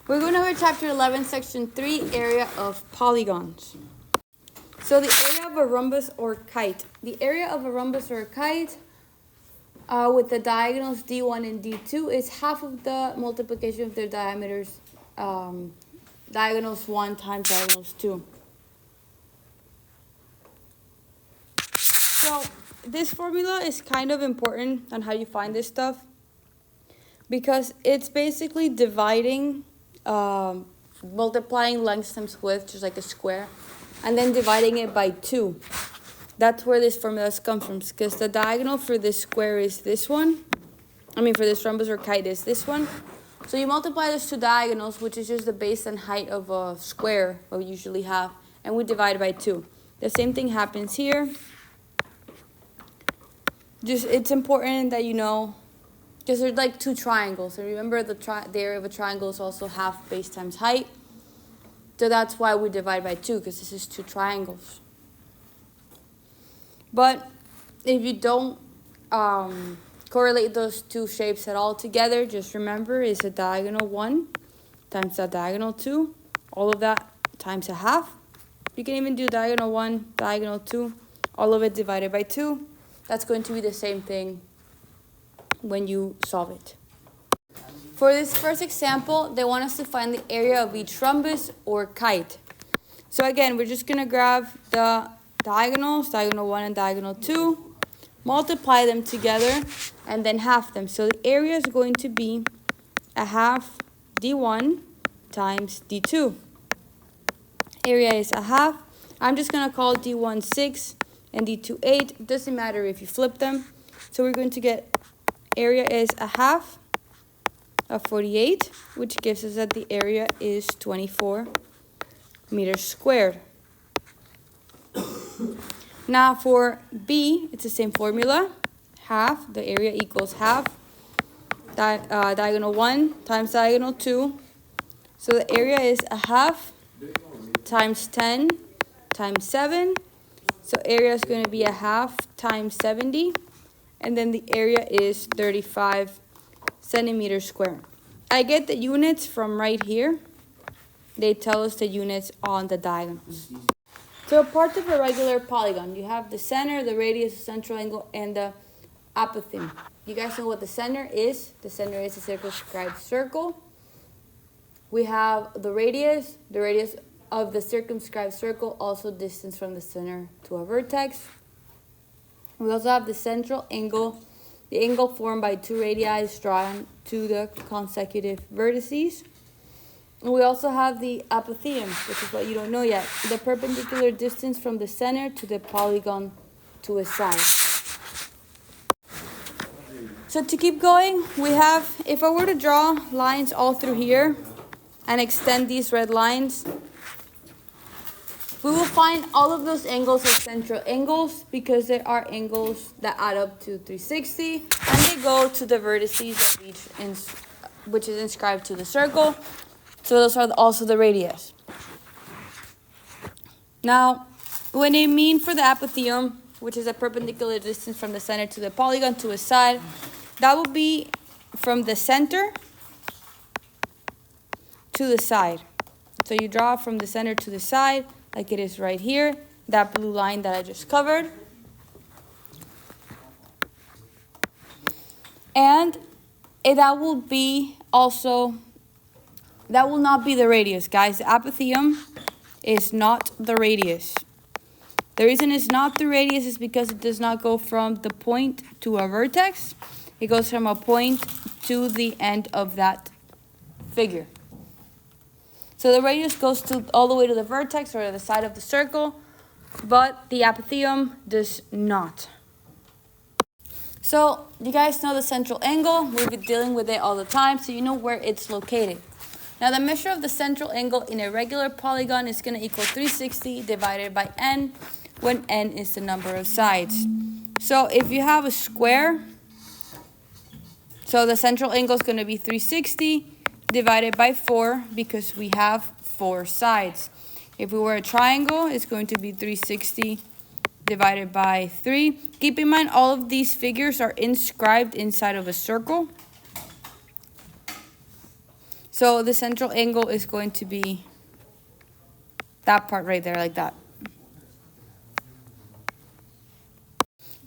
We're going over chapter 11, section 3, area of polygons. So the area of a rhombus or kite. The area of a rhombus or a kite with the diagonals D1 and D2 is half of the multiplication of their diameters, diagonals 1 times diagonals 2. So this formula is kind of important on how you find this stuff because it's basically dividing, multiplying length times width, just like a square, and then dividing it by 2. That's where this formula comes from, because the diagonal for this square is this one. For this rhombus or kite is this one. So you multiply those two diagonals, which is just the base and height of a square, what we usually have, and we divide by 2. The same thing happens here. It's important that you know, because there's like two triangles. And remember, the area of a triangle is also half base times height. So that's why we divide by 2, because this is two triangles. But if you don't correlate those two shapes at all together, just remember it's a diagonal 1 times a diagonal 2. All of that times a half. You can even do diagonal 1, diagonal 2. All of it divided by 2. That's going to be the same thing when you solve it. For this first example, they want us to find the area of each rhombus or kite. So again, we're just going to grab the diagonals, diagonal 1 and diagonal 2, multiply them together, and then half them. So the area is going to be a half D1 times D2. Area is a half. I'm just going to call D1 6 and D2 8. It doesn't matter if you flip them. So we're going to get area is a half of 48, which gives us that the area is 24 meters squared. Now for B, it's the same formula. Half, the area equals half. Diagonal 1 times diagonal 2. So the area is a half times 10 times 7. So area is going to be a half times 70. And then the area is 35 centimeters squared. I get the units from right here. They tell us the units on the diagonals. So part of a regular polygon, you have the center, the radius, the central angle, and the apothem. You guys know what the center is? The center is a circumscribed circle. We have the radius of the circumscribed circle, also distance from the center to a vertex. We also have the central angle, the angle formed by two radii drawn to the consecutive vertices. And we also have the apotheum, which is what you don't know yet, the perpendicular distance from the center to the polygon to a side. So to keep going, we have, if I were to draw lines all through here and extend these red lines, we will find all of those angles as central angles because there are angles that add up to 360 and they go to the vertices of each, which is inscribed to the circle. So those are also the radius. Now, when they mean for the apotheum, which is a perpendicular distance from the center to the polygon to a side, that will be from the center to the side. So you draw from the center to the side, like it is right here, that blue line that I just covered. And that will be also, that will not be the radius, guys. The apotheum is not the radius. The reason it's not the radius is because it does not go from the point to a vertex. It goes from a point to the end of that figure. So the radius goes all the way to the vertex or the side of the circle, but the apotheum does not. So you guys know the central angle. We've been dealing with it all the time, so you know where it's located. Now the measure of the central angle in a regular polygon is going to equal 360 divided by n, when n is the number of sides. So if you have a square, so the central angle is going to be 360 divided by 4 because we have 4 sides. If we were a triangle, it's going to be 360 divided by 3. Keep in mind all of these figures are inscribed inside of a circle. So the central angle is going to be that part right there, like that.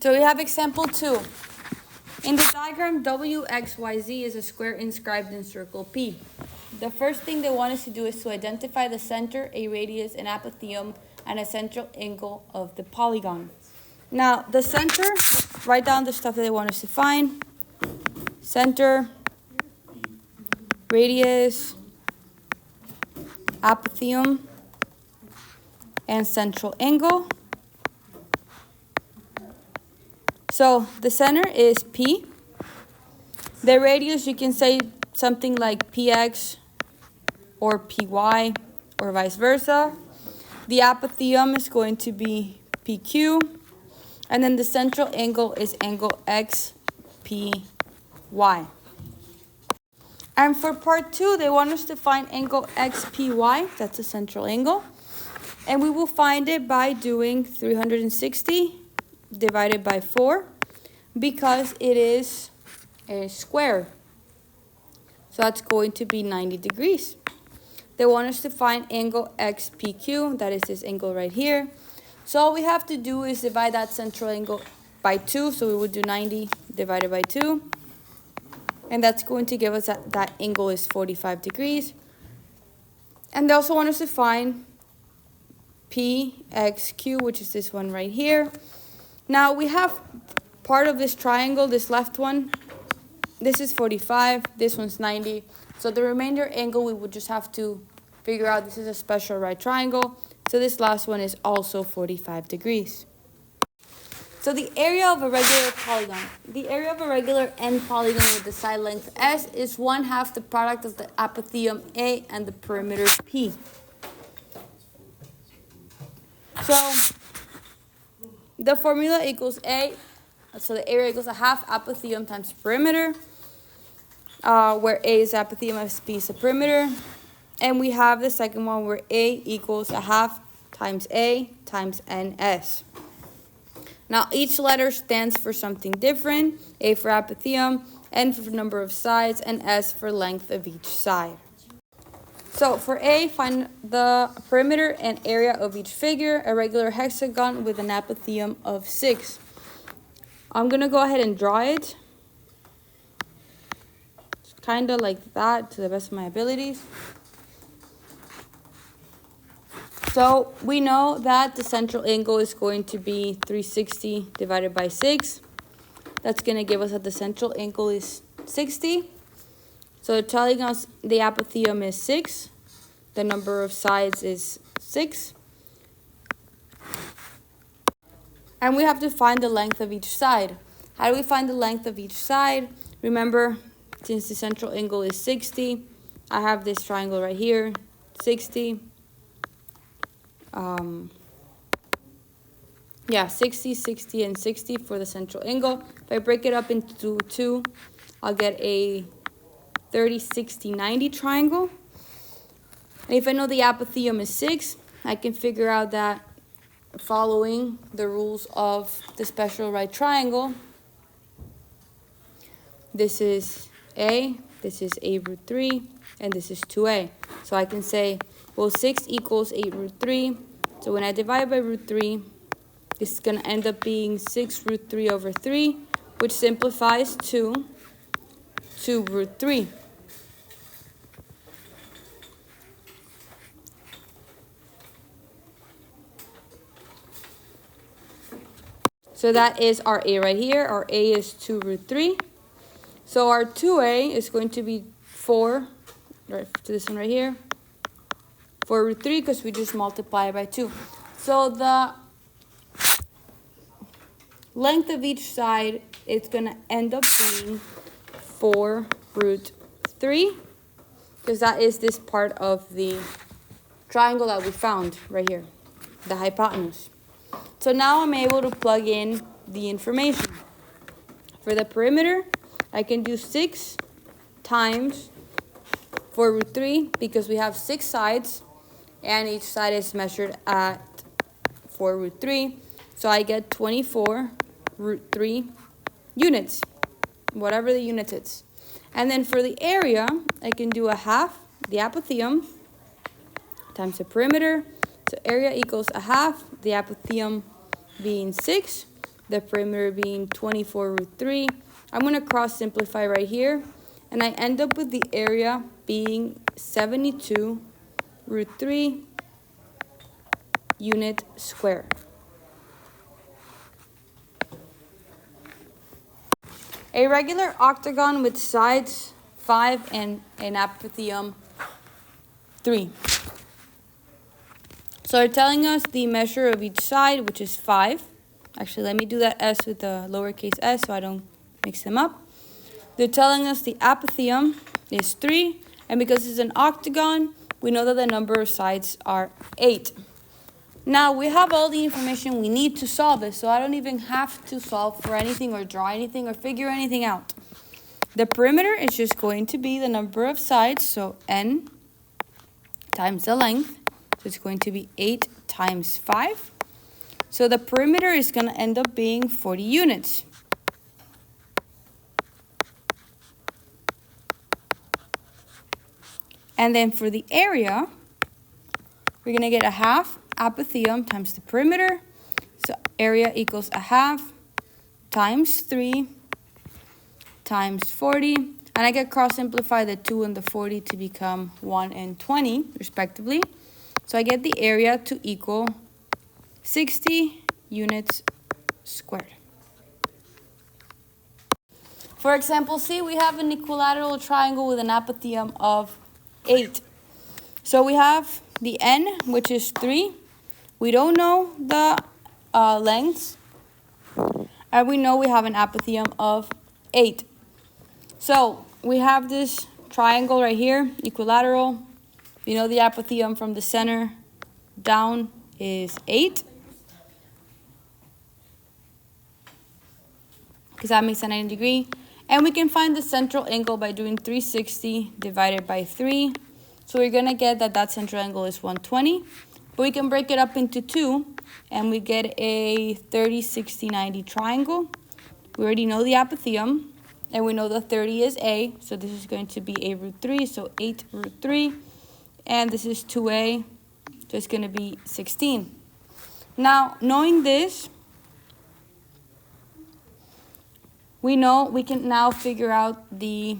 So we have example 2. In the diagram, WXYZ is a square inscribed in circle P. The first thing they want us to do is to identify the center, a radius, an apotheum, and a central angle of the polygon. Now, the center, write down the stuff that they want us to find. Center, radius, apotheum, and central angle. So the center is P. The radius, you can say something like PX or PY or vice versa. The apotheum is going to be PQ. And then the central angle is angle XPY. And for part 2, they want us to find angle XPY. That's a central angle. And we will find it by doing 360 divided by 4 because it is a square. So that's going to be 90 degrees. They want us to find angle XPQ, that is this angle right here. So all we have to do is divide that central angle by 2. So we would do 90 divided by 2. And that's going to give us that angle is 45 degrees. And they also want us to find PXQ, which is this one right here. Now we have part of this triangle, this left one. This is 45, this one's 90. So the remainder angle, we would just have to figure out this is a special right triangle. So this last one is also 45 degrees. So the area of a regular polygon. The area of a regular end polygon with the side length S is 1/2 the product of the apotheum A and the perimeter P. So the formula equals A. So the area equals 1/2 apotheum times perimeter, where A is apotheum and P is the perimeter. And we have the second one where A equals 1/2 times A times NS. Now each letter stands for something different. A for apotheum, N for number of sides, and S for length of each side. So for A, find the perimeter and area of each figure, a regular hexagon with an apotheum of 6. I'm going to go ahead and draw it. It's kind of like that to the best of my abilities. So we know that the central angle is going to be 360 divided by 6. That's going to give us that the central angle is 60. So telling us the apotheum is 6. The number of sides is 6. And we have to find the length of each side. How do we find the length of each side? Remember, since the central angle is 60, I have this triangle right here, 60. 60, 60, and 60 for the central angle. If I break it up into 2, I'll get a 30, 60, 90 triangle. And if I know the apotheum is 6, I can figure out that following the rules of the special right triangle. This is A, this is A root 3, and this is 2A. So I can say, well, 6 equals 8 root 3. So when I divide by root 3, this is going to end up being 6 root 3 over 3, which simplifies to 2 root 3. So that is our A right here. Our A is 2 root 3. So our 2A is going to be 4, right, to this one right here. 4 root 3 because we just multiply it by 2. So the length of each side is going to end up being 4 root 3 because that is this part of the triangle that we found right here, the hypotenuse. So now I'm able to plug in the information. For the perimeter, I can do 6 times 4 root 3 because we have 6 sides and each side is measured at 4 root 3. So I get 24 root 3 units, whatever the unit is. And then for the area, I can do a half the apotheum times the perimeter. So area equals a half, the apotheum being 6, the perimeter being 24 root 3. I'm going to cross simplify right here, and I end up with the area being 72 root 3 unit square. A regular octagon with sides 5 and an apotheum 3. So they're telling us the measure of each side, which is 5. Actually, let me do that s with the lowercase s so I don't mix them up. They're telling us the apotheum is 3, and because it's an octagon, we know that the number of sides are 8. Now, we have all the information we need to solve this, so I don't even have to solve for anything or draw anything or figure anything out. The perimeter is just going to be the number of sides, so n times the length. So it's going to be 8 times 5. So the perimeter is going to end up being 40 units. And then for the area, we're going to get a half apotheum times the perimeter. So area equals a half times 3 times 40. And I can cross simplify the 2 and the 40 to become 1 and 20, respectively. So I get the area to equal 60 units squared. For example C, we have an equilateral triangle with an apotheum of 8. So we have the n, which is 3. We don't know the lengths. And we know we have an apotheum of 8. So we have this triangle right here, equilateral. We know the apotheum from the center down is 8. Because that makes a 90 degree. And we can find the central angle by doing 360 divided by 3. So we're going to get that that central angle is 120. But we can break it up into 2, and we get a 30, 60, 90 triangle. We already know the apotheum, and we know the 30 is A. So this is going to be A root 3, so 8 root 3. And this is 2A, so it's going to be 16. Now, knowing this, we know we can now figure out the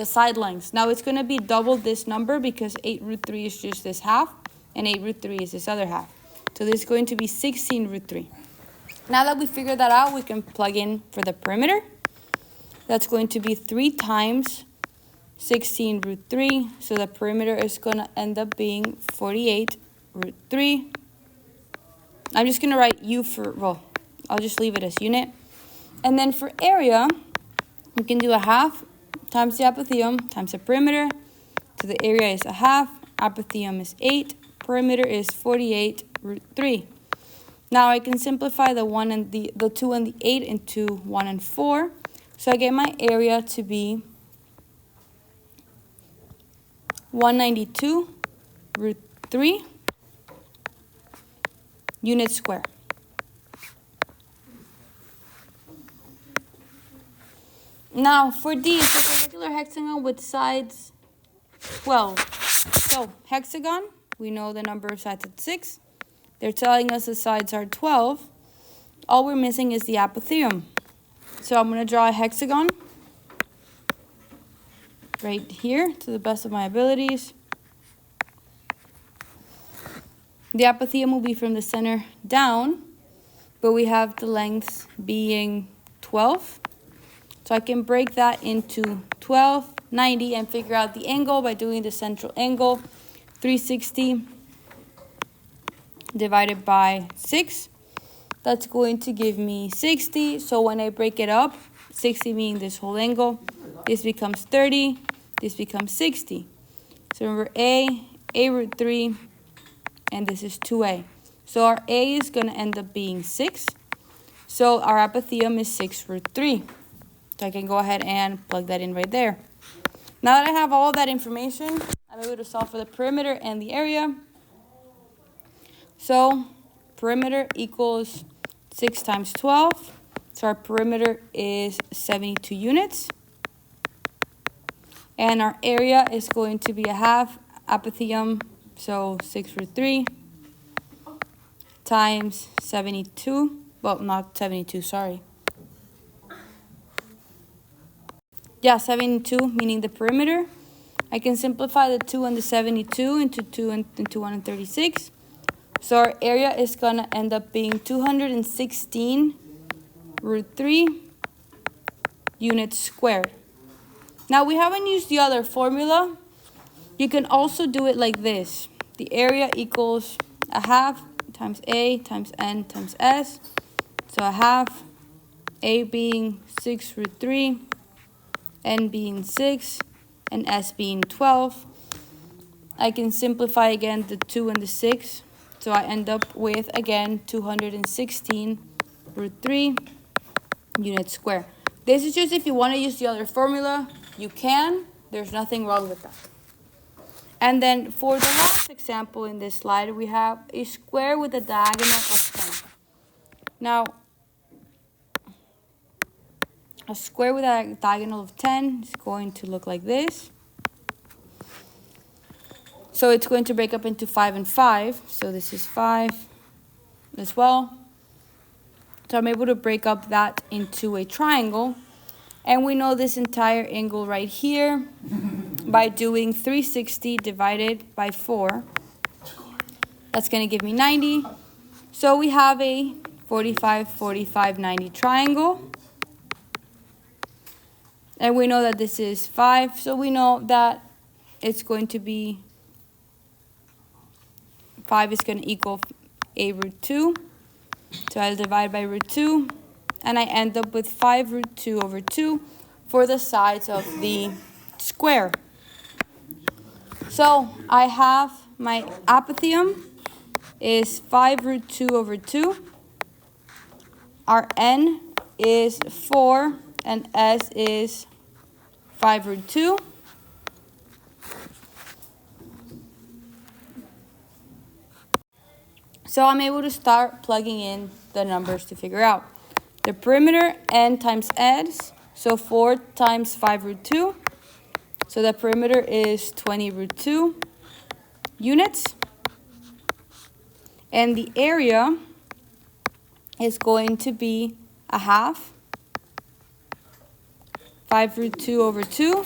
side lengths. Now, it's going to be double this number because 8 root 3 is just this half, and 8 root 3 is this other half. So this is going to be 16 root 3. Now that we figured that out, we can plug in for the perimeter. That's going to be 3 times 16 root 3, so the perimeter is going to end up being 48 root 3. I'm just going to write U for, well, I'll just leave it as unit. And then for area, we can do a half times the apotheum times the perimeter. So the area is a half, apotheum is 8, perimeter is 48 root 3. Now I can simplify the 1 and the 2 and the 8 into 1 and 4. So I get my area to be 192 root 3 units square. Now for D, it's a regular hexagon with sides 12. So hexagon, we know the number of sides at 6. They're telling us the sides are 12. All we're missing is the apotheum. So I'm going to draw a hexagon right here to the best of my abilities. The apotheum will be from the center down, but we have the lengths being 12. So I can break that into 12, 90, and figure out the angle by doing the central angle. 360 divided by 6. That's going to give me 60. So when I break it up, 60 being this whole angle, this becomes 30. This becomes 60. So remember A root 3, and this is 2A. So our A is going to end up being 6. So our apotheum is 6 root 3. So I can go ahead and plug that in right there. Now that I have all that information, I'm able to solve for the perimeter and the area. So perimeter equals 6 times 12. So our perimeter is 72 units. And our area is going to be a half epithium, so 6√3 times 72. Well, not 72, sorry. Yeah, 72, meaning the perimeter. I can simplify the 2 and the 72 into 2 and into 136. So our area is going to end up being 216√3 units squared. Now, we haven't used the other formula. You can also do it like this. The area equals a half times A times N times S. So a half, A being 6√3, N being 6, and S being 12. I can simplify again the 2 and the 6. So I end up with, again, 216√3 units squared. This is just if you want to use the other formula, you can. There's nothing wrong with that. And then for the last example in this slide, we have a square with a diagonal of 10. Now, a square with a diagonal of 10 is going to look like this. So it's going to break up into 5 and 5. So this is 5 as well. So I'm able to break up that into a triangle. And we know this entire angle right here by doing 360 divided by 4. That's going to give me 90. So we have a 45, 45, 90 triangle. And we know that this is 5. So we know that it's going to be 5 is going to equal a√2. So I'll divide by √2. And I end up with 5√2/2 for the sides of the square. So I have my apothium is 5√2/2. Our N is 4 and S is 5√2. So I'm able to start plugging in the numbers to figure out. The perimeter, N times S, so 4 times 5√2. So the perimeter is 20√2 units. And the area is going to be a half, 5√2/2,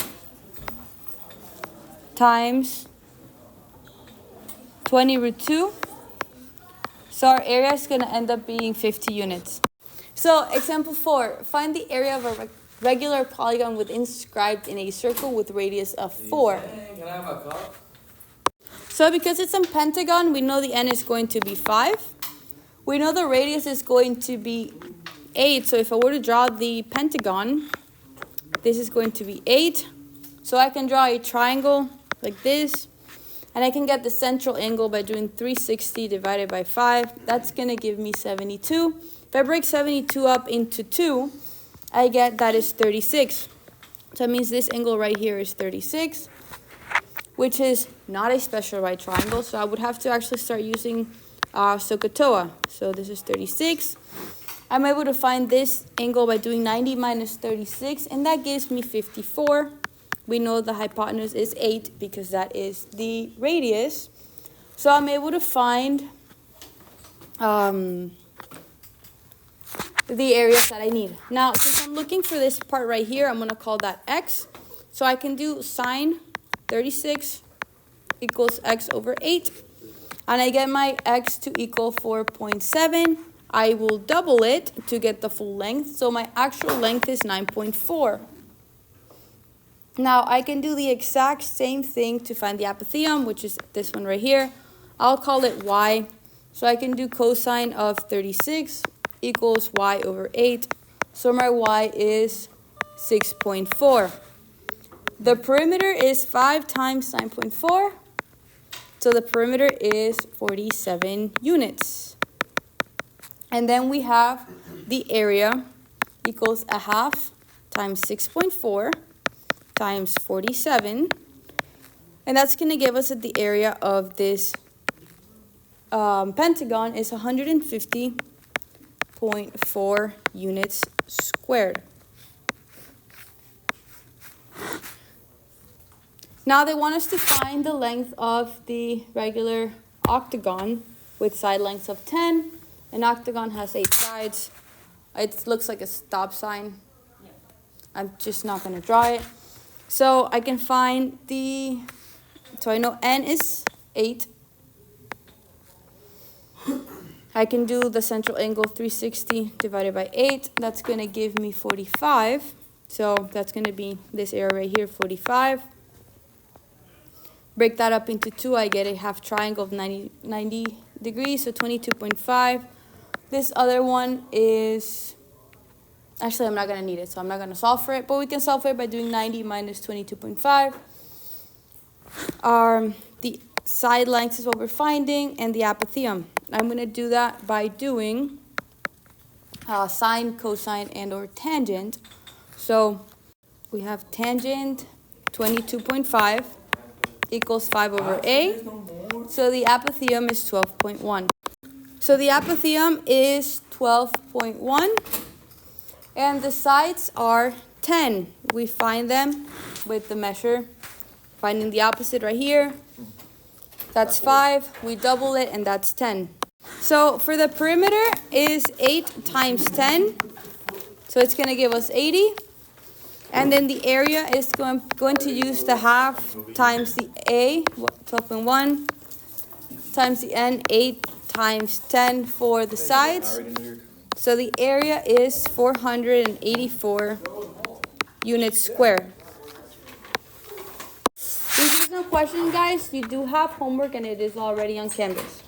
times 20√2. So our area is going to end up being 50 units. So example 4, find the area of a regular polygon with inscribed in a circle with radius of 4. Can I have a cup? So because it's a pentagon, we know the N is going to be 5. We know the radius is going to be 8. So if I were to draw the pentagon, this is going to be 8. So I can draw a triangle like this. And I can get the central angle by doing 360 divided by 5. That's going to give me 72. If I break 72 up into 2, I get that is 36. So that means this angle right here is 36, which is not a special right triangle. So I would have to actually start using SOHCAHTOA. So this is 36. I'm able to find this angle by doing 90 minus 36, and that gives me 54. We know the hypotenuse is 8 because that is the radius. So I'm able to find the areas that I need. Now, since I'm looking for this part right here, I'm going to call that x. So I can do sine 36 equals x over 8. And I get my x to equal 4.7. I will double it to get the full length. So my actual length is 9.4. Now, I can do the exact same thing to find the apothium, which is this one right here. I'll call it y. So I can do cosine of 36 equals y over 8. So my y is 6.4. The perimeter is 5 times 9.4. So the perimeter is 47 units. And then we have the area equals a half times 6.4 times 47. And that's going to give us that the area of this pentagon is 150.4 units squared. Now they want us to find the length of the regular octagon with side lengths of 10. An octagon has 8 sides. It looks like a stop sign. I'm just not going to draw it. So I can find so I know n is 8. I can do the central angle 360 divided by 8. That's going to give me 45. So that's going to be this area right here, 45. Break that up into 2. I get a half triangle of 90 degrees, so 22.5. This other one is, actually I'm not going to need it, so I'm not going to solve for it. But we can solve for it by doing 90 minus 22.5. The side length is what we're finding, and the apotheum. I'm going to do that by doing sine, cosine, and or tangent. So we have tangent 22.5 equals 5 over a. So the apotheum is 12.1. So the apotheum is 12.1. And the sides are 10. We find them with the measure, finding the opposite right here. That's 5. We double it, and that's 10. So for the perimeter is 8 times 10. So it's going to give us 80. And then the area is going to use the half times the A, 12.1, times the N, 8 times 10 for the sides. So the area is 484 units square. If there's no questions, guys, you do have homework and it is already on Canvas.